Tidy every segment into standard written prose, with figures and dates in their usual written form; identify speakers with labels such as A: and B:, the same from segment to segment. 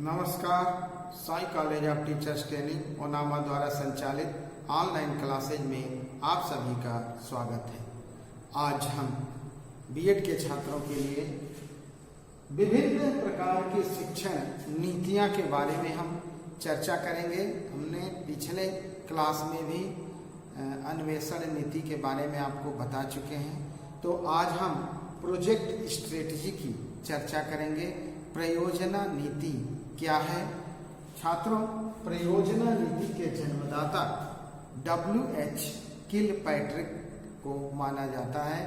A: नमस्कार। Sai college of teachers training ओनामा द्वारा संचालित ऑनलाइन क्लासेज में आप सभी का स्वागत है। आज हम बीएड के छात्रों के लिए विभिन्न प्रकार की शिक्षण नीतियां के बारे में हम चर्चा करेंगे। हमने पिछले क्लास में भी अन्वेषण नीति के बारे में आपको बता चुके हैं, तो आज हम प्रोजेक्ट स्ट्रेटजी की चर्चा करेंगे। प्रयोजना नीति क्या है? छात्रों, प्रयोजना नीति के जन्मदाता W.H. किलपैट्रिक को माना जाता है।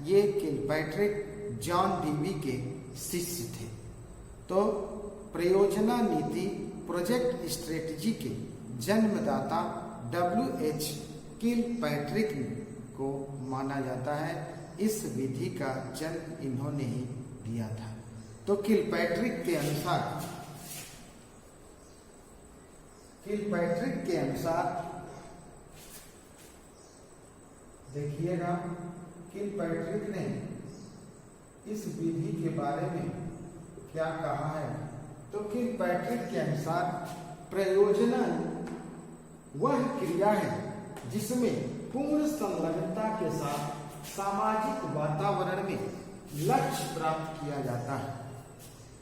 A: ये किलपैट्रिक जॉन डीवी के शिष्य थे। तो प्रयोजना नीति प्रोजेक्ट स्ट्रेटजी के जन्मदाता W.H. किलपैट्रिक को माना जाता है। इस विधि का जन्म इन्होंने ही दिया था। तो किलपैट्रिक के अनुसार देखिएगा, किलपैट्रिक ने इस विधि के बारे में क्या कहा है। तो किलपैट्रिक के अनुसार प्रयोजना वह क्रिया है जिसमें पूर्ण संलग्नता के साथ सामाजिक वातावरण में लक्ष्य प्राप्त किया जाता है।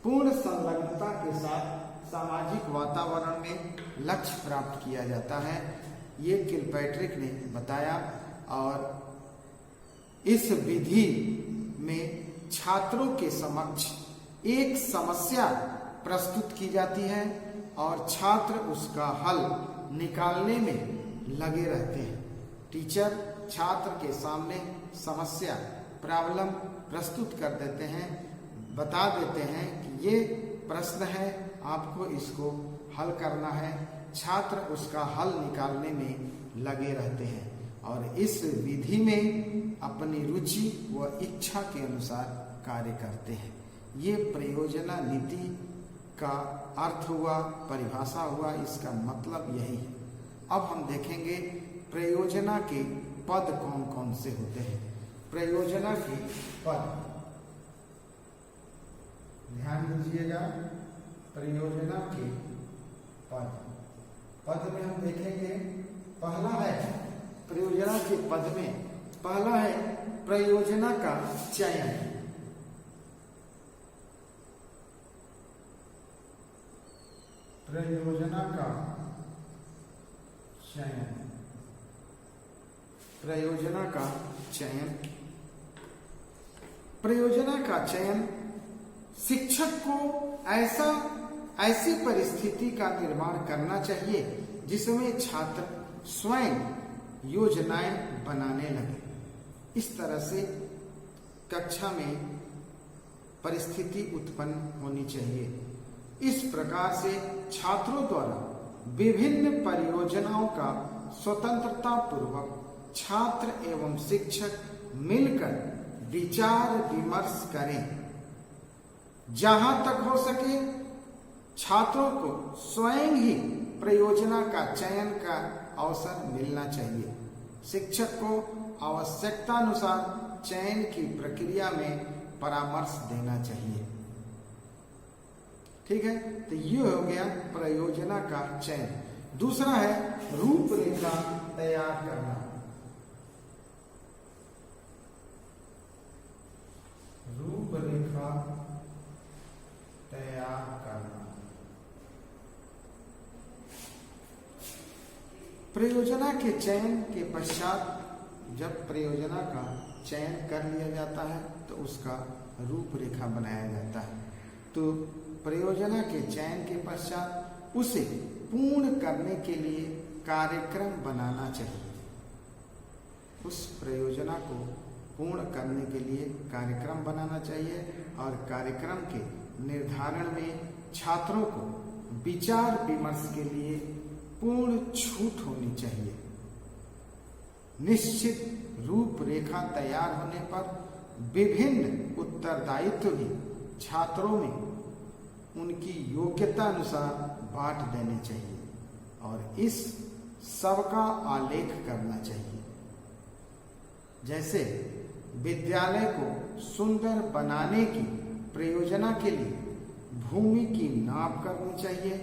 A: पूर्ण संलग्नता के साथ सामाजिक वातावरण में लक्ष्य प्राप्त किया जाता है, ये किलपैट्रिक ने बताया। और इस विधि में छात्रों के समक्ष एक समस्या प्रस्तुत की जाती है और छात्र उसका हल निकालने में लगे रहते हैं। टीचर छात्र के सामने समस्या प्रॉब्लम प्रस्तुत कर देते हैं, बता देते हैं कि ये प्रश्न है, आपको इसको हल करना है। छात्र उसका हल निकालने में लगे रहते हैं और इस विधि में अपनी रुचि व इच्छा के अनुसार कार्य करते हैं। ये प्रयोजना नीति का अर्थ हुआ, परिभाषा हुआ, इसका मतलब यही है। अब हम देखेंगे प्रयोजना के पद कौन कौन से होते हैं। प्रयोजना के पद ध्यान दीजिएगा। प्रयोजना के पद में हम देखेंगे, पहला है प्रयोजना के पद में पहला है प्रयोजना का चयन। प्रयोजना का चयन, प्रयोजना का चयन। प्रयोजना का चयन शिक्षक को ऐसी परिस्थिति का निर्माण करना चाहिए जिसमें छात्र स्वयं योजनाएं बनाने लगे। इस तरह से कक्षा में परिस्थिति उत्पन्न होनी चाहिए। इस प्रकार से छात्रों द्वारा विभिन्न परियोजनाओं का स्वतंत्रता पूर्वक छात्र एवं शिक्षक मिलकर विचार विमर्श करें। जहां तक हो सके छात्रों को स्वयं ही प्रयोजना का चयन का अवसर मिलना चाहिए। शिक्षक को आवश्यकतानुसार चयन की प्रक्रिया में परामर्श देना चाहिए। ठीक है, तो ये हो गया प्रयोजना का चयन। दूसरा है रूपरेखा तैयार करना। रूपरेखा तैयार करना। प्रयोजना के चयन के पश्चात जब प्रयोजना का चयन कर लिया जाता है तो उसका रूपरेखा बनाया जाता है। तो प्रयोजना के चयन के पश्चात उसे पूर्ण करने के लिए कार्यक्रम बनाना चाहिए। उस प्रयोजना को पूर्ण करने के लिए कार्यक्रम बनाना चाहिए और कार्यक्रम के निर्धारण में छात्रों को विचार विमर्श के लिए पूर्ण छूट होनी चाहिए। निश्चित रूपरेखा तैयार होने पर विभिन्न उत्तरदायित्व भी छात्रों में उनकी योग्यता अनुसार बांट देने चाहिए और इस सबका आलेख करना चाहिए। जैसे विद्यालय को सुंदर बनाने की प्रयोजना के लिए भूमि की नाप करनी चाहिए,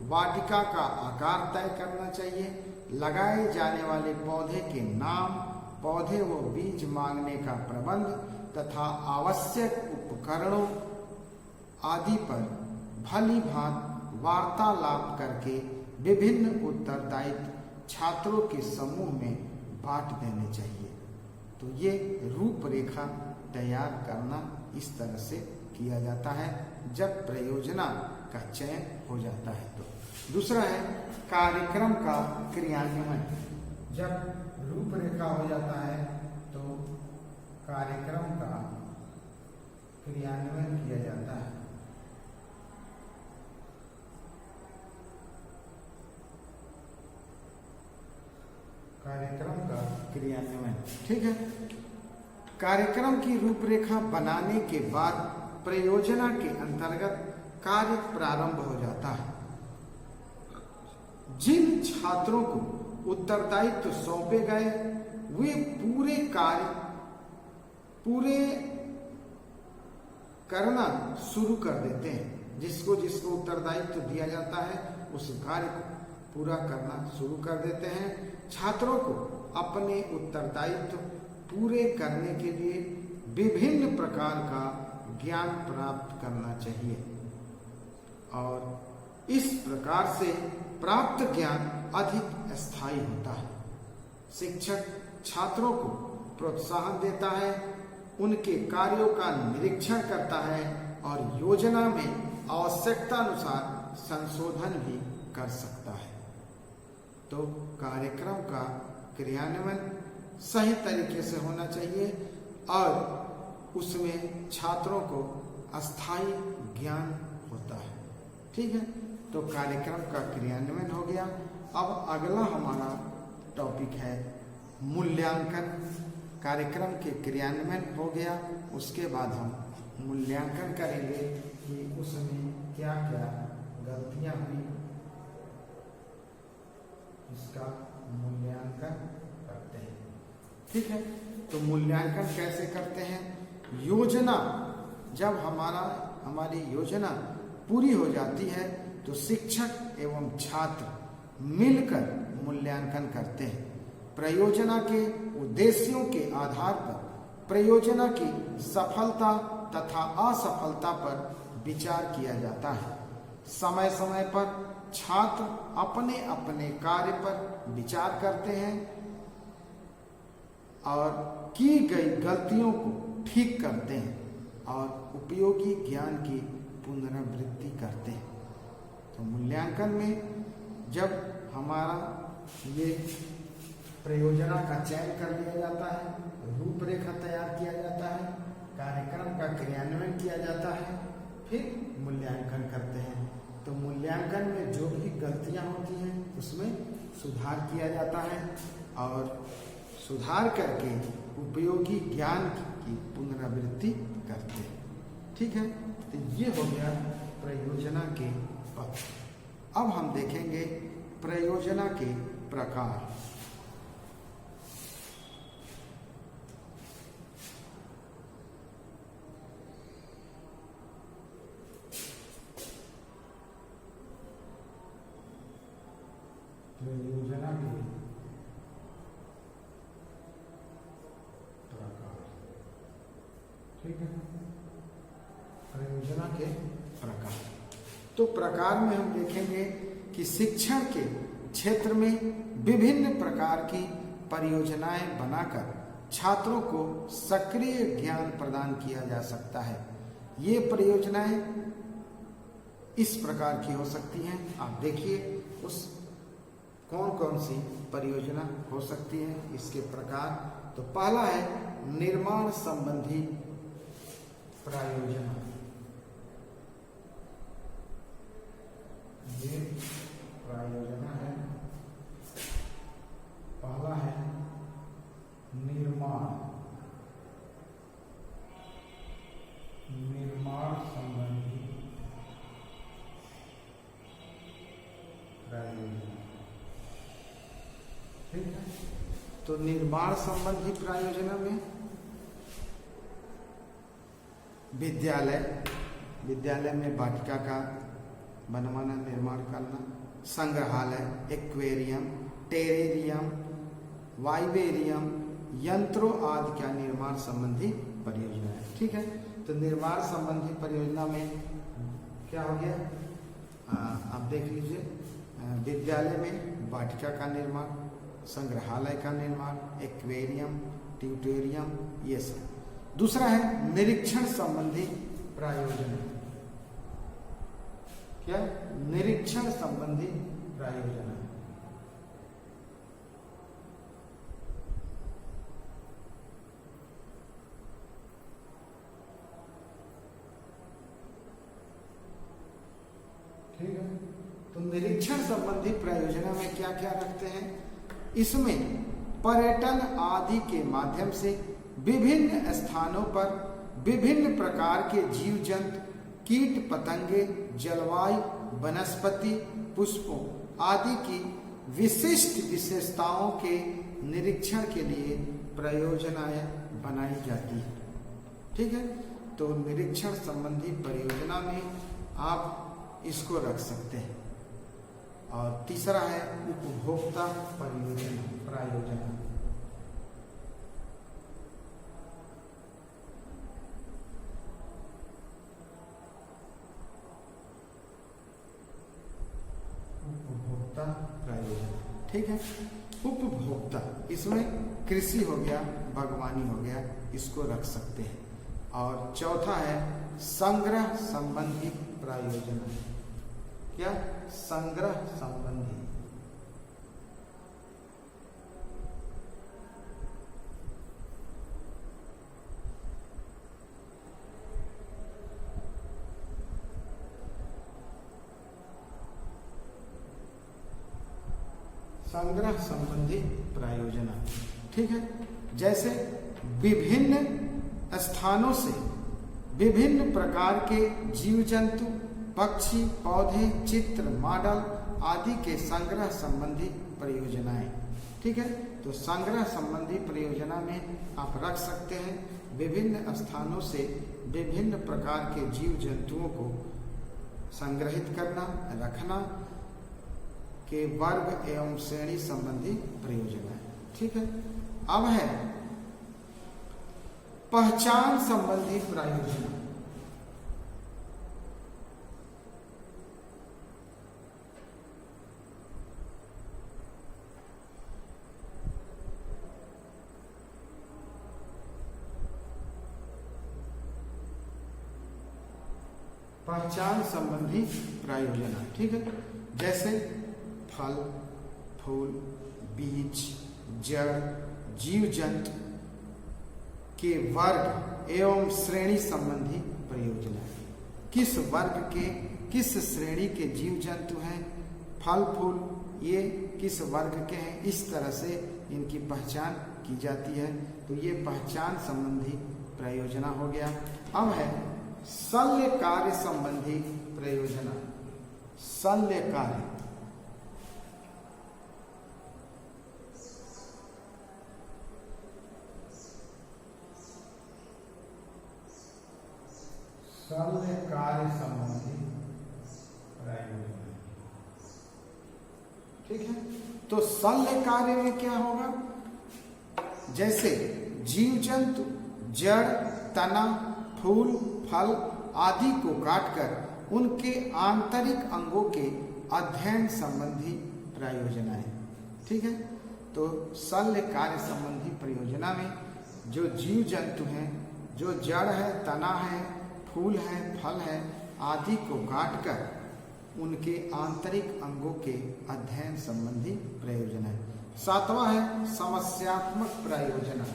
A: वाटिका का आकार तय करना चाहिए, लगाए जाने वाले पौधे के नाम, पौधे व बीज मांगने का प्रबंध तथा आवश्यक उपकरणों आदि पर भली भांति वार्तालाप करके विभिन्न उत्तरदायित्व छात्रों के समूह में बांट देने चाहिए। तो ये रूपरेखा तैयार करना इस तरह से किया जाता है जब परियोजना का चयन हो जाता है। तो दूसरा है कार्यक्रम का क्रियान्वयन। जब रूपरेखा हो जाता है तो कार्यक्रम का क्रियान्वयन किया जाता है। कार्यक्रम का क्रियान्वयन, ठीक है। कार्यक्रम की रूपरेखा बनाने के बाद परियोजना के अंतर्गत कार्य प्रारंभ हो जाता है। जिन छात्रों को उत्तरदायित्व सौंपे गए वे पूरे कार्य पूरे करना शुरू कर देते हैं। जिसको जिसको उत्तरदायित्व दिया जाता है उस कार्य को पूरा करना शुरू कर देते हैं। छात्रों को अपने उत्तरदायित्व पूरे करने के लिए विभिन्न प्रकार का ज्ञान प्राप्त करना चाहिए और इस प्रकार से प्राप्त ज्ञान अधिक स्थायी होता है। शिक्षक छात्रों को प्रोत्साहन देता है, उनके कार्यों का निरीक्षण करता है और योजना में आवश्यकता अनुसार संशोधन भी कर सकता है। तो कार्यक्रम का क्रियान्वयन सही तरीके से होना चाहिए और उसमें छात्रों को अस्थायी ज्ञान होता है, ठीक है। तो कार्यक्रम का क्रियान्वयन हो गया। अब अगला हमारा टॉपिक है मूल्यांकन। कार्यक्रम के क्रियान्वयन हो गया, उसके बाद हम मूल्यांकन करेंगे कि उसमें क्या क्या गलतियां हुई, इसका मूल्यांकन करते हैं, ठीक है। तो मूल्यांकन कैसे करते हैं? योजना, जब हमारी योजना पूरी हो जाती है तो शिक्षक एवं छात्र मिलकर मूल्यांकन करते हैं। परियोजना के उद्देश्यों के आधार पर परियोजना की सफलता तथा असफलता पर विचार किया जाता है। समय समय पर छात्र अपने अपने कार्य पर विचार करते हैं और की गई गलतियों को ठीक करते हैं और उपयोगी ज्ञान की पुनरावृत्ति करते हैं। तो मूल्यांकन में जब हमारा ये परियोजना का चयन कर लिया जाता है, रूपरेखा तैयार किया जाता है, कार्यक्रम का क्रियान्वयन किया जाता है, फिर मूल्यांकन करते हैं। तो मूल्यांकन में जो भी गलतियां होती हैं उसमें सुधार किया जाता है और सुधार करके उपयोगी ज्ञान की पुनरावृत्ति करते हैं, ठीक है। तो ये हो गया परियोजना के पक्ष। अब हम देखेंगे परियोजना के प्रकार। परियोजना के प्रकार, ठीक है। परियोजना के प्रकार, तो प्रकार में हम देखेंगे कि शिक्षण के क्षेत्र में विभिन्न प्रकार की परियोजनाएं बनाकर छात्रों को सक्रिय ज्ञान प्रदान किया जा सकता है। ये परियोजनाएं इस प्रकार की हो सकती हैं। आप देखिए उस कौन कौन सी परियोजना हो सकती है, इसके प्रकार। तो पहला है निर्माण संबंधी परियोजना। ये परियोजना है, पहला है निर्माण संबंधी परियोजना, ठीक है। तो निर्माण संबंधी परियोजना में विद्यालय, विद्यालय में वाटिका का बनवाना, निर्माण करना। संग्रहालय, एक्वेरियम, टेरेरियम, वाइवेरियम, यंत्रों आदि का निर्माण संबंधी परियोजना है। ठीक है, तो निर्माण संबंधी परियोजना में क्या हो गया, आप देख लीजिए, विद्यालय में वाटिका का निर्माण, संग्रहालय का निर्माण, एक्वेरियम, ट्यूटोरियम, ये सब। दूसरा है निरीक्षण संबंधी प्रायोजन। क्या? निरीक्षण संबंधी प्रायोजन। ठीक है, तो निरीक्षण संबंधी प्रायोजना में क्या क्या रखते हैं? इसमें पर्यटन आदि के माध्यम से विभिन्न स्थानों पर विभिन्न प्रकार के जीव जंतु, कीट पतंगे, जलवायु, वनस्पति, पुष्पों आदि की विशिष्ट विशेषताओं के निरीक्षण के लिए परियोजनाएं बनाई जाती है। ठीक है, तो निरीक्षण संबंधी परियोजना में आप इसको रख सकते हैं। और तीसरा है उपभोक्ता प्रायोजन। उपभोक्ता प्रायोजन, ठीक है। उपभोक्ता, इसमें कृषि हो गया, बागवानी हो गया, इसको रख सकते हैं। और चौथा है संग्रह संबंधी प्रायोजन। क्या? संग्रह संबंधी। संग्रह संबंधी प्रायोजना, ठीक है। जैसे विभिन्न स्थानों से विभिन्न प्रकार के जीव जंतु, पक्षी, पौधे, चित्र, मॉडल आदि के संग्रह संबंधी परियोजनाएं, ठीक है। तो संग्रह संबंधी परियोजना में आप रख सकते हैं विभिन्न स्थानों से विभिन्न प्रकार के जीव जंतुओं को संग्रहित करना, रखना के वर्ग एवं श्रेणी संबंधी परियोजनाएं, ठीक है। अब है पहचान संबंधी प्रायोजना। पहचान संबंधी प्रायोजना, ठीक है। जैसे फल, फूल, बीज, जड़, जीव जंतु के वर्ग एवं श्रेणी संबंधी परियोजना। किस वर्ग के, किस श्रेणी के जीव जंतु हैं, फल फूल ये किस वर्ग के हैं, इस तरह से इनकी पहचान की जाती है। तो ये पहचान संबंधी परियोजना हो गया। अब है शल्य कार्य संबंधी परियोजना। शल्य कार्य, शल्य कार्य संबंधी प्रायोजन, ठीक है। तो शल्य कार्य में क्या होगा? जैसे जीव जंतु, जड़, तना, फूल, फल आदि को काटकर उनके आंतरिक अंगों के अध्ययन संबंधी परियोजनाएं, ठीक है। तो शल्य कार्य संबंधी परियोजना में जो जीव जंतु हैं, जो जड़ है, तना है, फूल है, फल है आदि को काटकर उनके आंतरिक अंगों के अध्ययन संबंधी प्रयोजना है। सातवां है समस्यात्मक प्रयोजना।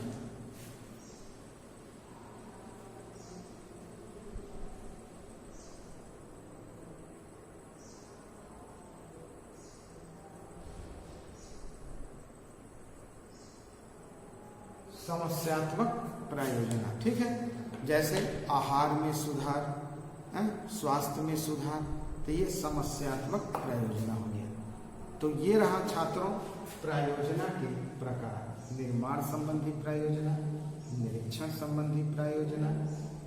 A: समस्यात्मक प्रायोजना, ठीक है। जैसे आहार में सुधार, स्वास्थ्य में सुधार, तो ये समस्यात्मक प्रायोजना हो गया। तो ये रहा छात्रों प्रायोजना के प्रकार। निर्माण संबंधी प्रायोजना, निरीक्षण संबंधी प्रायोजना,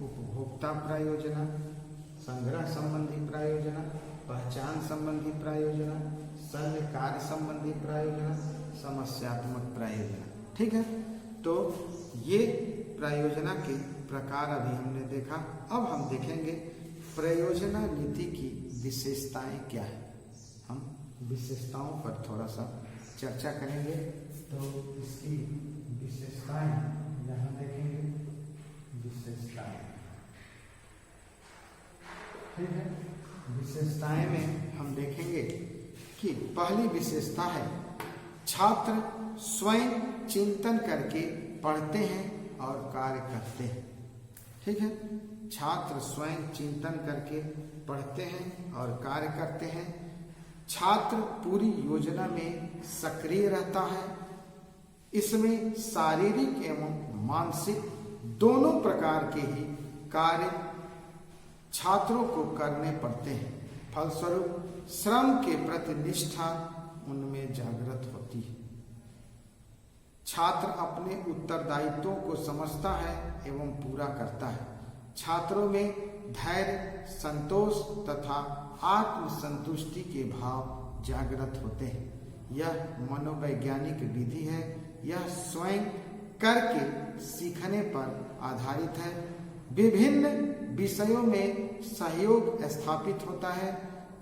A: उपभोक्ता प्रायोजना, संग्रह संबंधी प्रायोजना, पहचान संबंधी प्रायोजना, शल्य कार्य संबंधी प्रायोजना, समस्यात्मक प्रायोजना। ठीक है, तो ये प्रायोजना के प्रकार अभी हमने देखा। अब हम देखेंगे प्रयोजना नीति की विशेषताएं क्या है। हम विशेषताओं पर थोड़ा सा चर्चा करेंगे। तो इसकी विशेषताएं यहाँ देखेंगे, विशेषताएं। ठीक है, विशेषताएं में हम देखेंगे कि पहली विशेषता है छात्र स्वयं चिंतन करके पढ़ते हैं और कार्य करते हैं। ठीक है, छात्र स्वयं चिंतन करके पढ़ते हैं और कार्य करते हैं। छात्र पूरी योजना में सक्रिय रहता है। इसमें शारीरिक एवं मानसिक दोनों प्रकार के ही कार्य छात्रों को करने पड़ते हैं। फलस्वरूप श्रम के प्रति निष्ठा उनमें जागृत होती है। छात्र अपने उत्तरदायित्वों को समझता है एवं पूरा करता है। छात्रों में धैर्य, संतोष तथा आत्मसंतुष्टि के भाव जागृत होते हैं। यह मनोवैज्ञानिक विधि है। यह स्वयं करके सीखने पर आधारित है। विभिन्न विषयों में सहयोग स्थापित होता है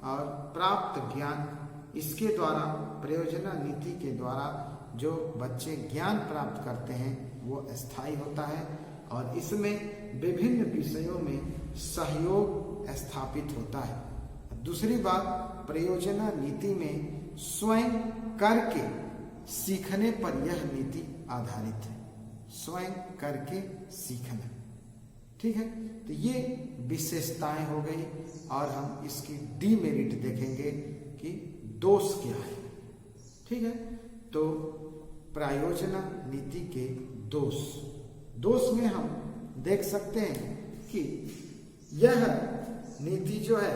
A: और प्राप्त ज्ञान इसके द्वारा, प्रयोजना नीति के द्वारा जो बच्चे ज्ञान प्राप्त करते हैं वो स्थायी होता है और इसमें विभिन्न विषयों में सहयोग स्थापित होता है। दूसरी बात, प्रयोजना नीति में स्वयं करके सीखने पर यह नीति आधारित है। स्वयं करके सीखना। ठीक है, तो ये विशेषताएं हो गई और हम इसकी डीमेरिट देखेंगे कि दोष क्या है। ठीक है, तो प्रायोजना नीति के दोष में हम देख सकते हैं कि यह नीति जो है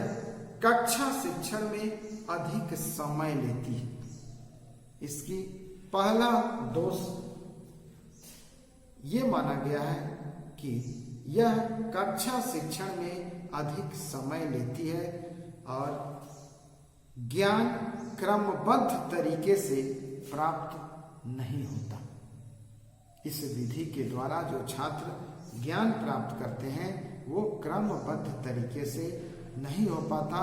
A: कक्षा शिक्षण में अधिक समय लेती है। इसकी पहला दोष ये माना गया है कि यह कक्षा शिक्षण में अधिक समय लेती है और ज्ञान क्रमबद्ध तरीके से प्राप्त नहीं होता। इस विधि के द्वारा जो छात्र ज्ञान प्राप्त करते हैं वो क्रमबद्ध तरीके से नहीं हो पाता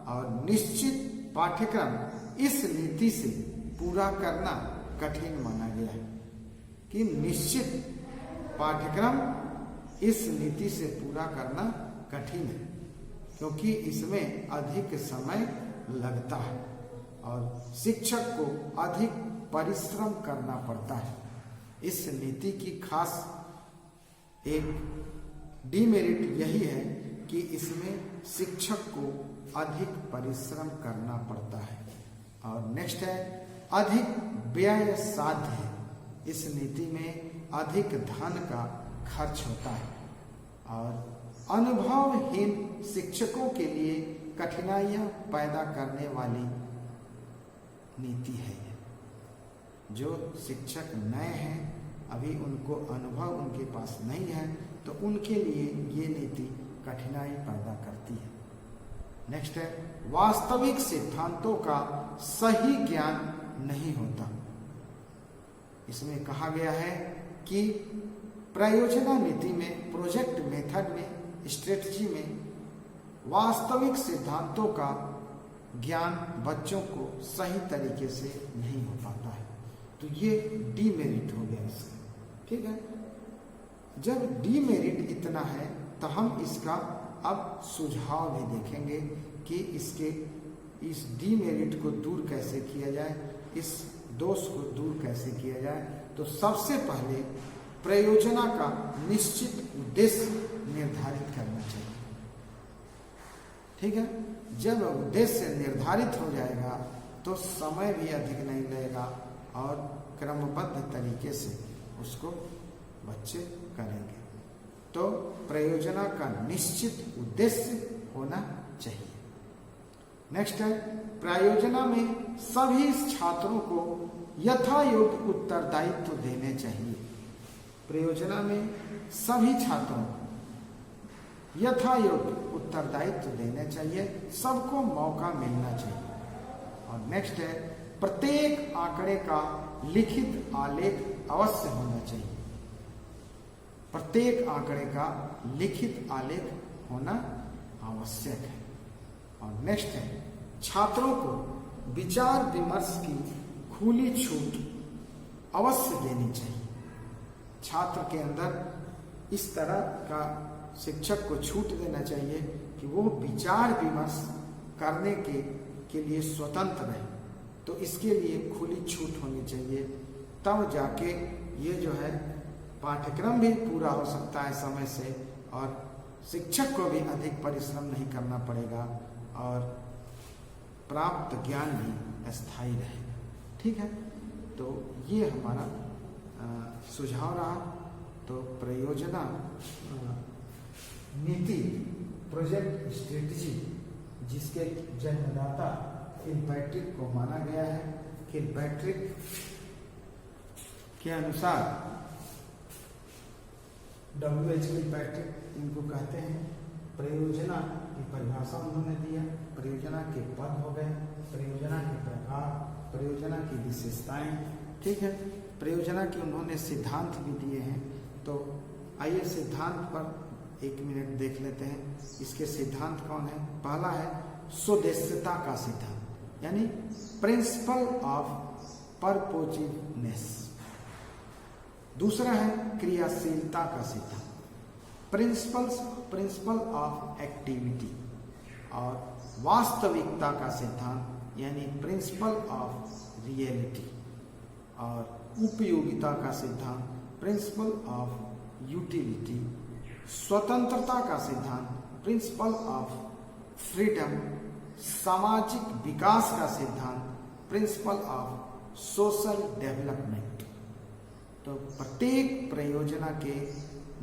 A: और निश्चित पाठ्यक्रम इस नीति से पूरा करना कठिन माना गया है कि निश्चित पाठ्यक्रम इस नीति से पूरा करना कठिन है क्योंकि इसमें अधिक समय लगता है और शिक्षक को अधिक परिश्रम करना पड़ता है। इस नीति की खास एक डीमेरिट यही है कि इसमें शिक्षक को अधिक परिश्रम करना पड़ता है। और नेक्स्ट है अधिक व्यय साध्य है। इस नीति में अधिक धन का खर्च होता है और अनुभवहीन शिक्षकों के लिए कठिनाइयां पैदा करने वाली नीति है। जो शिक्षक नए हैं, अभी उनको अनुभव उनके पास नहीं है, तो उनके लिए ये नीति कठिनाई पैदा करती है। नेक्स्ट है वास्तविक सिद्धांतों का सही ज्ञान नहीं होता। इसमें कहा गया है कि प्रयोजना नीति में, प्रोजेक्ट मेथड में, स्ट्रेटजी में वास्तविक सिद्धांतों का ज्ञान बच्चों को सही तरीके से नहीं हो पाता है। तो ये डीमेरिट हो गया इसका। ठीक है, जब डीमेरिट इतना है तो हम इसका अब सुझाव भी देखेंगे कि इस डीमेरिट को दूर कैसे किया जाए, इस दोष को दूर कैसे किया जाए। तो सबसे पहले प्रयोजना का निश्चित उद्देश्य निर्धारित करना चाहिए। ठीक है, जब उद्देश्य निर्धारित हो जाएगा तो समय भी अधिक नहीं लगेगा और क्रमबद्ध तरीके से उसको बच्चे करेंगे। तो प्रयोजना का निश्चित उद्देश्य होना चाहिए। नेक्स्ट है प्रयोजना में सभी छात्रों को यथायोग्य उत्तरदायित्व देने चाहिए। प्रयोजना में सभी छात्रों को यथायोग्य उत्तरदायित्व देने चाहिए, सबको मौका मिलना चाहिए। और नेक्स्ट है, प्रत्येक आंकड़े का लिखित आलेख अवश्य होना चाहिए। प्रत्येक आंकड़े का लिखित आलेख होना आवश्यक है। और नेक्स्ट है, छात्रों को विचार विमर्श की खुली छूट अवश्य देनी चाहिए। छात्र के अंदर इस तरह का शिक्षक को छूट देना चाहिए कि वो विचार विमर्श करने के लिए स्वतंत्र रहे। तो इसके लिए खुली छूट होनी चाहिए, तब जाके ये जो है पाठ्यक्रम भी पूरा हो सकता है समय से, और शिक्षक को भी अधिक परिश्रम नहीं करना पड़ेगा, और प्राप्त ज्ञान भी स्थायी रहेगा। ठीक है, तो ये हमारा सुझाव रहा। तो परियोजना नीति, प्रोजेक्ट स्ट्रेटजी, जिसके जन्मदाता किलपैट्रिक को माना गया है। किलपैट्रिक के अनुसार, W.H. किलपैट्रिक इनको कहते हैं। परियोजना की परिभाषा उन्होंने दिया, परियोजना के पद हो गए, परियोजना के प्रकार, परियोजना की विशेषताएं। ठीक है, परियोजना के उन्होंने सिद्धांत भी दिए हैं। तो आइए सिद्धांत पर 1 मिनट देख लेते हैं। इसके सिद्धांत कौन है? पहला है स्वदेश्यता का सिद्धांत, यानी प्रिंसिपल ऑफ परपोजिवनेस। दूसरा है क्रियाशीलता का सिद्धांत, प्रिंसिपल ऑफ एक्टिविटी। और वास्तविकता का सिद्धांत, यानी प्रिंसिपल ऑफ रियलिटी। और उपयोगिता का सिद्धांत, प्रिंसिपल ऑफ यूटिलिटी। स्वतंत्रता का सिद्धांत, प्रिंसिपल ऑफ फ्रीडम। सामाजिक विकास का सिद्धांत, प्रिंसिपल ऑफ सोशल डेवलपमेंट। तो प्रत्येक परियोजना के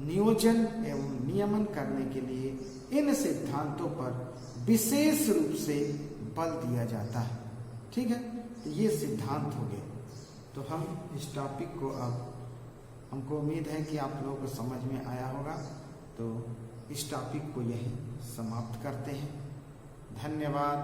A: नियोजन एवं नियमन करने के लिए इन सिद्धांतों पर विशेष रूप से बल दिया जाता है। ठीक है, तो ये सिद्धांत हो गए। तो हम इस टॉपिक को, अब हमको उम्मीद है कि आप लोगों को समझ में आया होगा। तो इस टॉपिक को यहीं समाप्त करते हैं। धन्यवाद।